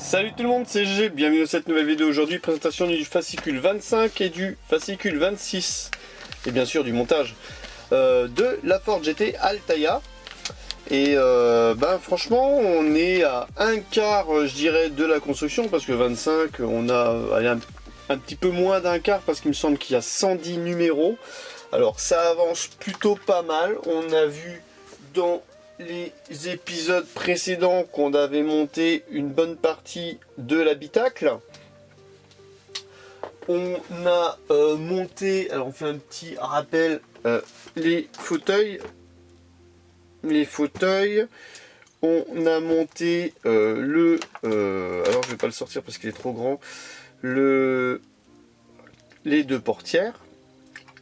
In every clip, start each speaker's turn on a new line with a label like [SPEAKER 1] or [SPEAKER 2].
[SPEAKER 1] Salut tout le monde, c'est GG, bienvenue dans cette nouvelle vidéo. Aujourd'hui, présentation du fascicule 25 et du fascicule 26 et bien sûr du montage de la Ford GT Altaia. Et franchement on est à un quart je dirais de la construction, parce que 25 on a un petit peu moins d'un quart, parce qu'il me semble qu'il y a 110 numéros. Alors ça avance plutôt pas mal. On a vu dans les épisodes précédents qu'on avait monté une bonne partie de l'habitacle. On a monté, alors on fait un petit rappel, les fauteuils. On a monté alors je vais pas le sortir parce qu'il est trop grand, les deux portières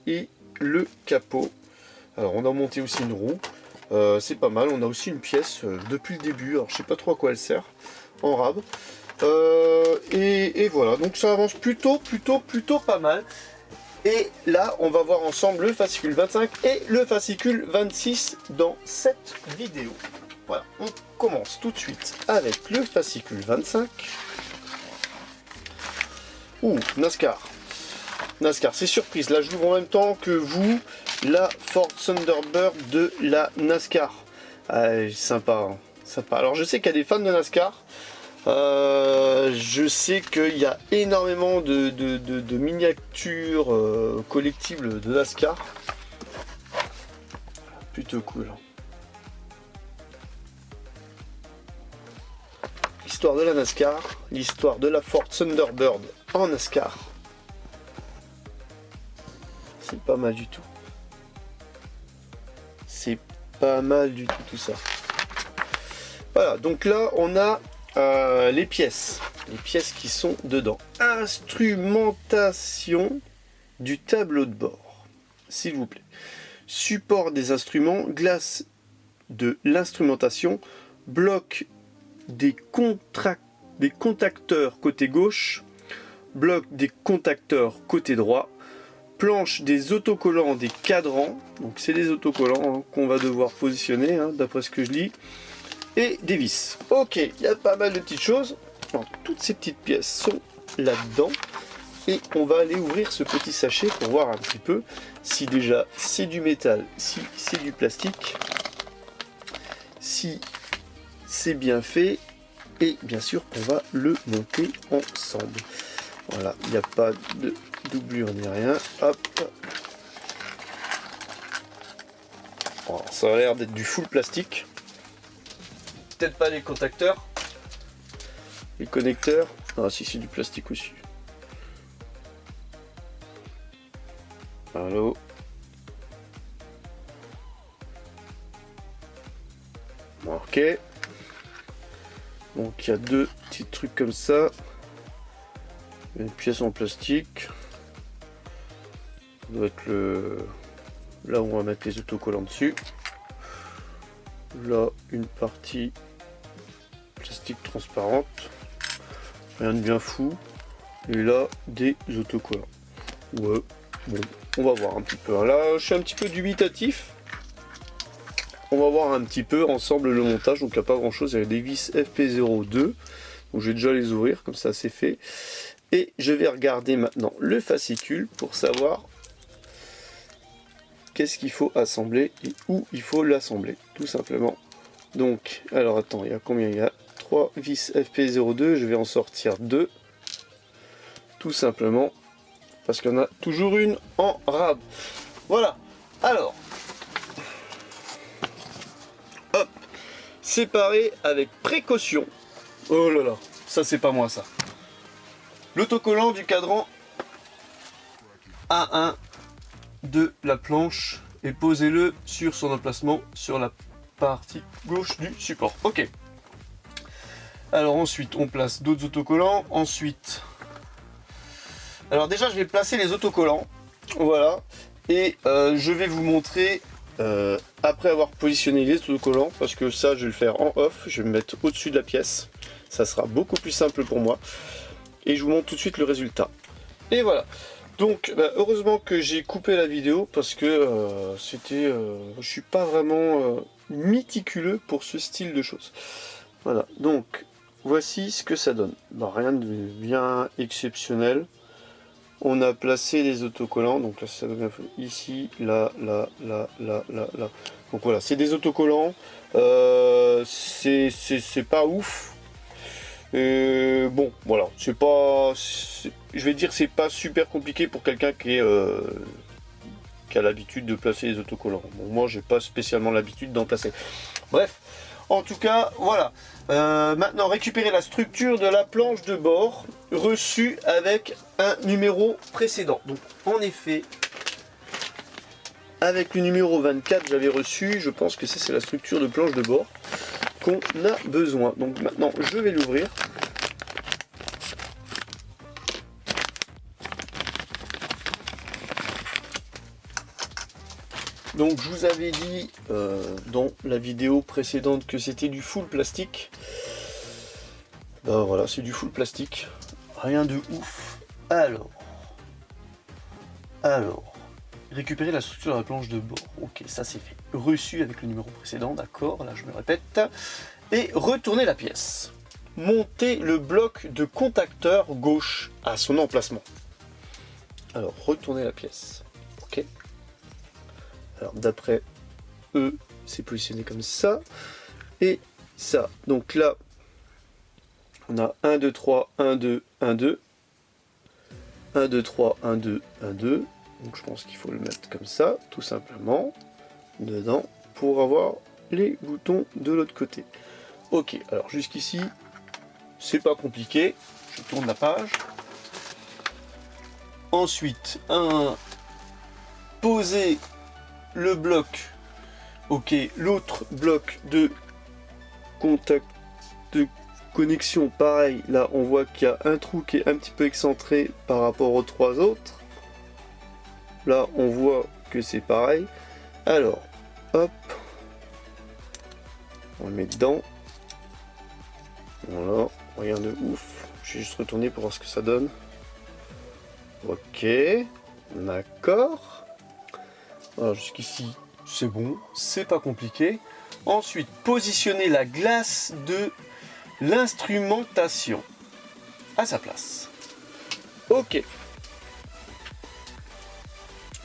[SPEAKER 1] et le capot. Alors on a monté aussi une roue. C'est pas mal. On a aussi une pièce depuis le début, alors je sais pas trop à quoi elle sert, en rab. Et voilà, donc ça avance plutôt pas mal. Et là on va voir ensemble le fascicule 25 et le fascicule 26 dans cette vidéo. Voilà, on commence tout de suite avec le fascicule 25. Ouh, NASCAR, c'est surprise, là je l'ouvre en même temps que vous, la Ford Thunderbird de la NASCAR. Sympa, hein, sympa. Alors je sais qu'il y a des fans de NASCAR, je sais qu'il y a énormément de miniatures collectibles de NASCAR. Plutôt cool. L'histoire de la NASCAR, l'histoire de la Ford Thunderbird en NASCAR. C'est pas mal du tout. C'est pas mal du tout ça. Voilà, donc là on a les pièces qui sont dedans. Instrumentation du tableau de bord, s'il vous plaît. Support des instruments, glace de l'instrumentation, bloc des contacteurs côté gauche, bloc des contacteurs côté droit, planche des autocollants des cadrans, donc c'est des autocollants qu'on va devoir positionner d'après ce que je lis, et des vis. Ok, il y a pas mal de petites choses. Alors, toutes ces petites pièces sont là-dedans, et on va aller ouvrir ce petit sachet pour voir un petit peu si déjà c'est du métal, si c'est du plastique, si c'est bien fait, et bien sûr on va le monter ensemble. Voilà, il n'y a pas de doublure ni rien. Hop. Alors, ça a l'air d'être du full plastique. Peut-être pas les contacteurs. Les connecteurs. Ah si, c'est du plastique aussi. Allô. Ok. Donc il y a deux petits trucs comme ça. Une pièce en plastique. Ça doit être là où on va mettre les autocollants dessus. Là, une partie plastique transparente. Rien de bien fou. Et là, des autocollants. Ouais, bon, on va voir un petit peu. Là, je suis un petit peu dubitatif. On va voir un petit peu ensemble le montage. Donc, il n'y a pas grand chose. Il y a des vis FP02. Donc, je vais déjà les ouvrir, comme ça, c'est fait. Et je vais regarder maintenant le fascicule pour savoir qu'est-ce qu'il faut assembler et où il faut l'assembler, tout simplement. Donc, alors attends, il y a combien? Il y a 3 vis FP02, je vais en sortir 2. Tout simplement, parce qu'il y en a toujours une en rab. Voilà, alors, hop, séparé avec précaution. Oh là là, ça c'est pas moi ça. L'autocollant du cadran A1 de la planche et posez-le sur son emplacement sur la partie gauche du support. Ok. Alors ensuite on place d'autres autocollants. Ensuite, alors déjà je vais placer les autocollants. Voilà. Et je vais vous montrer après avoir positionné les autocollants, parce que ça je vais le faire en off. Je vais me mettre au-dessus de la pièce. Ça sera beaucoup plus simple pour moi. Et je vous montre tout de suite le résultat. Et voilà. Donc heureusement que j'ai coupé la vidéo, parce que je suis pas vraiment méticuleux pour ce style de choses. Voilà, donc voici ce que ça donne. Bah, rien de bien exceptionnel. On a placé les autocollants, donc là ça donne ici, là. Donc voilà, c'est des autocollants. C'est pas ouf. Bon, voilà, c'est pas, je vais dire, c'est pas super compliqué pour quelqu'un qui a l'habitude de placer les autocollants. Bon, moi, j'ai pas spécialement l'habitude d'en placer. Bref, en tout cas, voilà. Maintenant, récupérer la structure de la planche de bord reçue avec un numéro précédent. Donc, en effet, avec le numéro 24, j'avais reçu, je pense que c'est la structure de planche de bord qu'on a besoin. Donc maintenant, je vais l'ouvrir. Donc je vous avais dit dans la vidéo précédente que c'était du full plastique. Ben voilà, c'est du full plastique. Rien de ouf. Alors, récupérer la structure de la planche de bord. Ok, ça c'est fait. Reçu avec le numéro précédent, d'accord, là je me répète. Et retourner la pièce. Monter le bloc de contacteur gauche à son emplacement. Alors, retourner la pièce. Ok. Alors, d'après eux, c'est positionné comme ça. Et ça. Donc là, on a 1, 2, 3, 1, 2, 1, 2. 1, 2, 3, 1, 2, 1, 2. Donc je pense qu'il faut le mettre comme ça, tout simplement, dedans, pour avoir les boutons de l'autre côté. Ok, alors jusqu'ici, c'est pas compliqué. Je tourne la page. Ensuite, poser le bloc. Ok, l'autre bloc de contact de connexion, pareil. Là, on voit qu'il y a un trou qui est un petit peu excentré par rapport aux trois autres. Là, on voit que c'est pareil. Alors, hop, on le met dedans. Voilà, rien de ouf. Je vais juste retourner pour voir ce que ça donne. Ok, d'accord. Alors jusqu'ici, c'est bon, c'est pas compliqué. Ensuite, positionner la glace de l'instrumentation à sa place. Ok.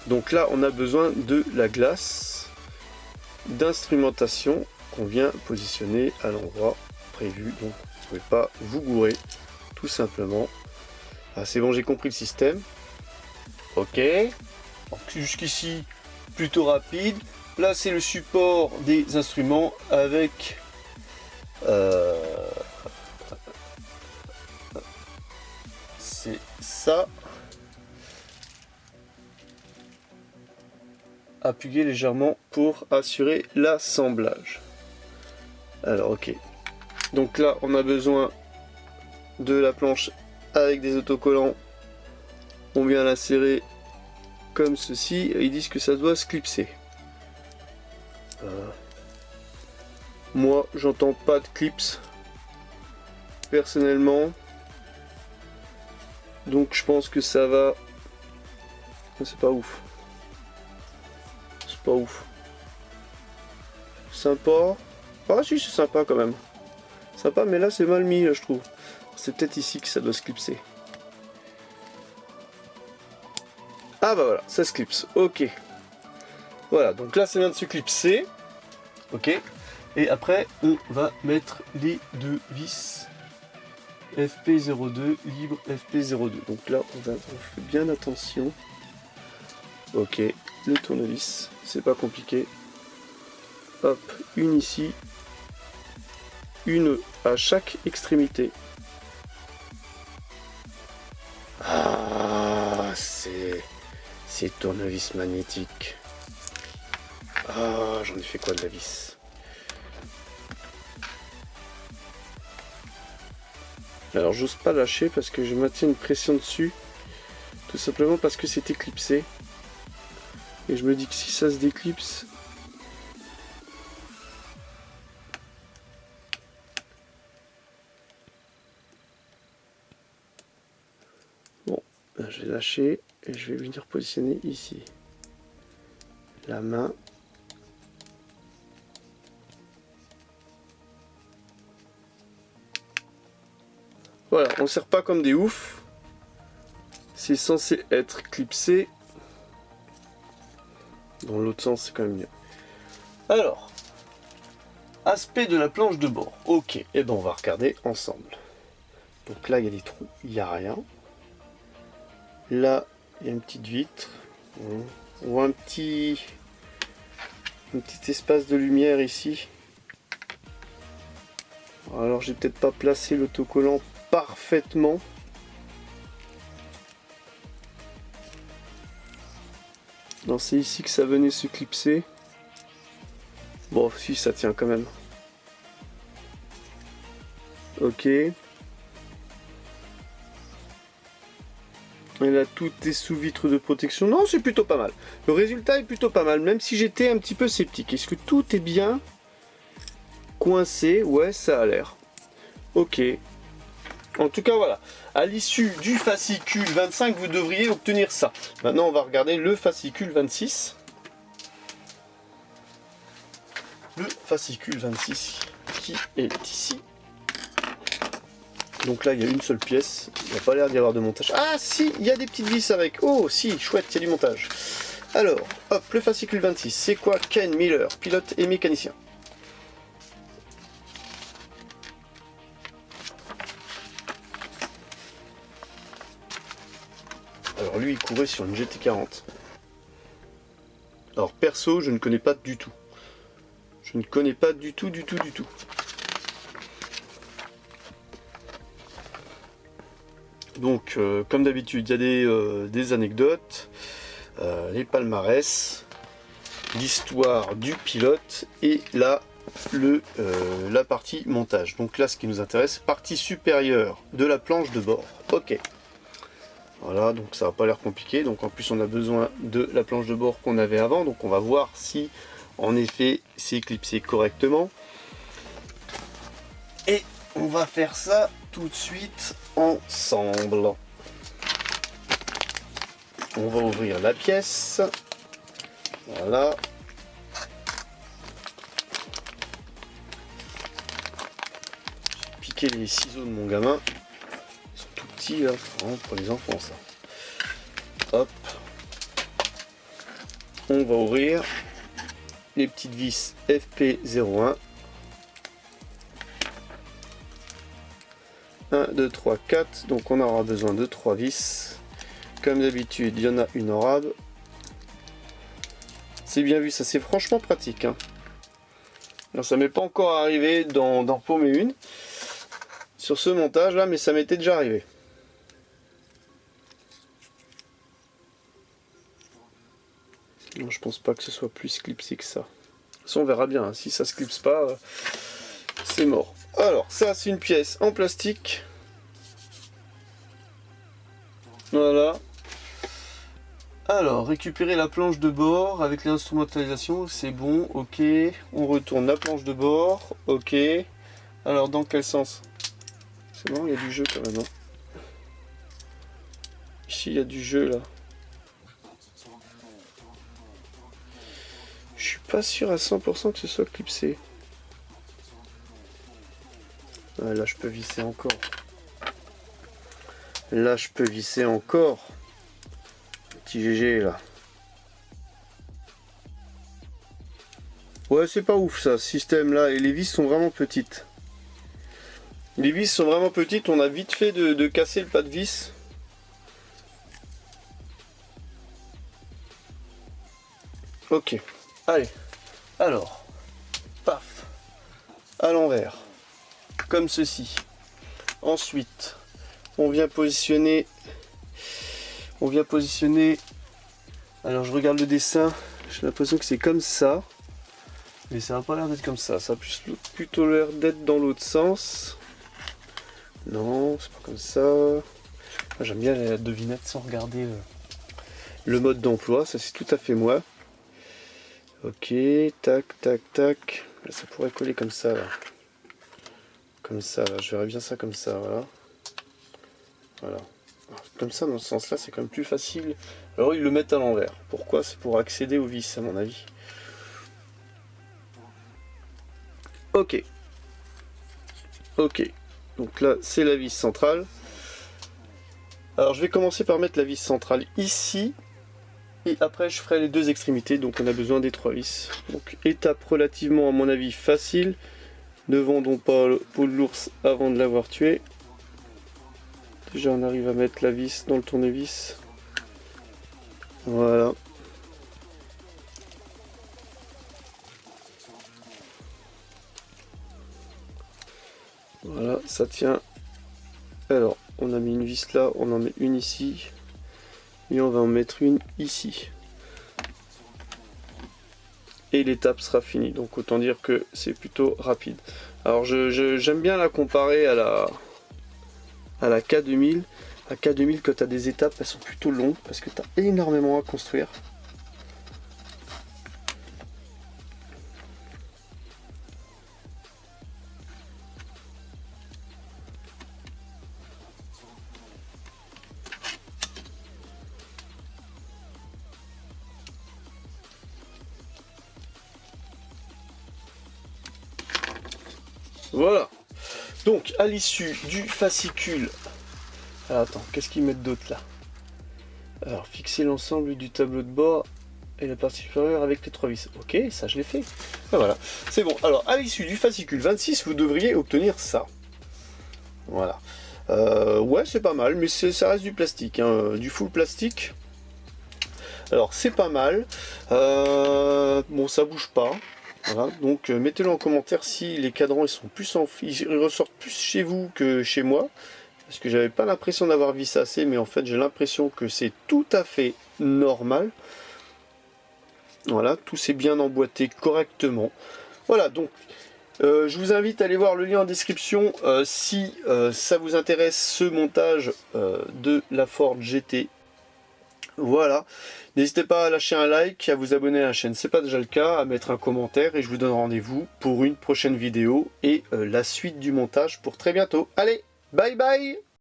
[SPEAKER 1] Donc là, on a besoin de la glace d'instrumentation qu'on vient positionner à l'endroit prévu. Donc, vous ne pouvez pas vous gourer, tout simplement. Ah, c'est bon, j'ai compris le système. Ok. Jusqu'ici, plutôt rapide. Là, c'est le support des instruments avec c'est ça. Appuyer légèrement pour assurer l'assemblage. Alors, ok. Donc là, on a besoin de la planche avec des autocollants. On vient l'insérer comme ceci. Ils disent que ça doit se clipser. Moi, j'entends pas de clips personnellement. Donc je pense que ça va. C'est pas ouf. C'est pas ouf. Sympa. Ah si, c'est sympa quand même. Sympa, mais là c'est mal mis, là, je trouve. C'est peut-être ici que ça doit se clipser. Ah bah voilà, ça se clipse. Ok. Voilà, donc là ça vient de se clipser. Ok. Et après, on va mettre les deux vis FP02 libre FP02. Donc là, on fait bien attention. Ok, le tournevis, c'est pas compliqué. Hop, une ici, une à chaque extrémité. Ah, c'est tournevis magnétique. Ah, j'en ai fait quoi de la vis? Alors j'ose pas lâcher parce que je maintiens une pression dessus, tout simplement parce que c'est éclipsé. Et je me dis que si ça se déclipse, bon, je vais lâcher et je vais venir positionner ici la main. Voilà, on ne serre pas comme des oufs. C'est censé être clipsé. Dans l'autre sens, c'est quand même mieux. Alors, aspect de la planche de bord. Ok, et ben on va regarder ensemble. Donc là, il y a des trous, il n'y a rien. Là, il y a une petite vitre. On voit un petit espace de lumière ici. Alors, j'ai peut-être pas placé l'autocollant parfaitement. Non, c'est ici que ça venait se clipser. Bon, si, ça tient quand même. Ok. Et là, tout est sous vitre de protection. Non, c'est plutôt pas mal. Le résultat est plutôt pas mal, même si j'étais un petit peu sceptique. Est-ce que tout est bien coincé? Ouais, ça a l'air. Ok. En tout cas, voilà. À l'issue du fascicule 25, vous devriez obtenir ça. Maintenant, on va regarder le fascicule 26. Le fascicule 26 qui est ici. Donc là, il y a une seule pièce. Il n'y a pas l'air d'y avoir de montage. Ah si, il y a des petites vis avec. Oh si, chouette, il y a du montage. Alors, hop, le fascicule 26. C'est quoi? Ken Miller, pilote et mécanicien. Alors lui, il courait sur une GT40. Alors perso, je ne connais pas du tout. Je ne connais pas du tout. Donc, comme d'habitude, il y a des anecdotes, les palmarès, l'histoire du pilote et là, la partie montage. Donc là, ce qui nous intéresse, partie supérieure de la planche de bord. Ok. Voilà, donc ça va pas l'air compliqué. Donc en plus, on a besoin de la planche de bord qu'on avait avant. Donc on va voir si, en effet, c'est clipsé correctement. Et on va faire ça tout de suite ensemble. On va ouvrir la pièce. Voilà. J'ai piqué les ciseaux de mon gamin. Ils sont tout petits là, vraiment pour les enfants ça. Hop. On va ouvrir les petites vis FP01. 1, 2, 3, 4. Donc on aura besoin de 3 vis. Comme d'habitude, il y en a une en rab. C'est bien vu, ça c'est franchement pratique. Hein. Alors, ça m'est pas encore arrivé d'en paumer une sur ce montage là, mais ça m'était déjà arrivé. Non, je pense pas que ce soit plus clipsé que ça. De toute façon, on verra bien. Hein. Si ça se clipse pas, c'est mort. Alors, ça c'est une pièce en plastique. Voilà. Alors, récupérer la planche de bord avec l'instrumentalisation, c'est bon, ok. On retourne la planche de bord, ok. Alors, dans quel sens? C'est bon, il y a du jeu quand même. Hein. Ici, il y a du jeu là. Je suis pas sûr à 100% que ce soit clipsé. Ah, là, je peux visser encore. Là, je peux visser encore. Petit GG là. Ouais, c'est pas ouf ça, ce système là. Et les vis sont vraiment petites. Les vis sont vraiment petites. On a vite fait de casser le pas de vis. Ok. Allez. Alors. Paf. À l'envers. Comme ceci. Ensuite, on vient positionner. Alors je regarde le dessin. J'ai l'impression que c'est comme ça. Mais ça n'a pas l'air d'être comme ça. Ça a plutôt l'air d'être dans l'autre sens. Non, c'est pas comme ça. J'aime bien la devinette sans regarder le mode d'emploi. Ça c'est tout à fait moi. Ok, tac, tac, tac. Là, ça pourrait coller comme ça. Là. Comme ça, là. Je verrais bien ça comme ça. Voilà. Voilà. Alors, comme ça, dans ce sens-là, c'est quand même plus facile. Alors, ils le mettent à l'envers. Pourquoi? C'est pour accéder aux vis, à mon avis. Ok. Ok. Donc là, c'est la vis centrale. Alors je vais commencer par mettre la vis centrale ici. Et après je ferai les deux extrémités, donc on a besoin des 3 vis. Donc étape relativement à mon avis facile. Ne vendons pas le peau de l'ours avant de l'avoir tué. Déjà on arrive à mettre la vis dans le tournevis. Voilà. Voilà, ça tient. Alors, on a mis une vis là, on en met une ici. Et on va en mettre une ici. Et l'étape sera finie. Donc autant dire que c'est plutôt rapide. Alors j'aime bien la comparer à la K2000. La K2000, quand tu as des étapes, elles sont plutôt longues parce que tu as énormément à construire. Voilà. Donc à l'issue du fascicule. Alors attends, qu'est-ce qu'ils mettent d'autre là? Alors fixer l'ensemble du tableau de bord et la partie supérieure avec les 3 vis. Ok, ça je l'ai fait. Et voilà, c'est bon. Alors à l'issue du fascicule 26, vous devriez obtenir ça. Voilà. Ouais, c'est pas mal, mais ça reste du plastique, hein, du full plastique. Alors c'est pas mal. Bon, ça bouge pas. Voilà, donc mettez-le en commentaire si les cadrans ils ressortent plus chez vous que chez moi. Parce que j'avais pas l'impression d'avoir vissassé, mais en fait j'ai l'impression que c'est tout à fait normal. Voilà, tout s'est bien emboîté correctement. Voilà, donc je vous invite à aller voir le lien en description si ça vous intéresse ce montage de la Ford GT. Voilà, n'hésitez pas à lâcher un like, à vous abonner à la chaîne, c'est pas déjà le cas, à mettre un commentaire et je vous donne rendez-vous pour une prochaine vidéo et la suite du montage pour très bientôt. Allez, bye bye!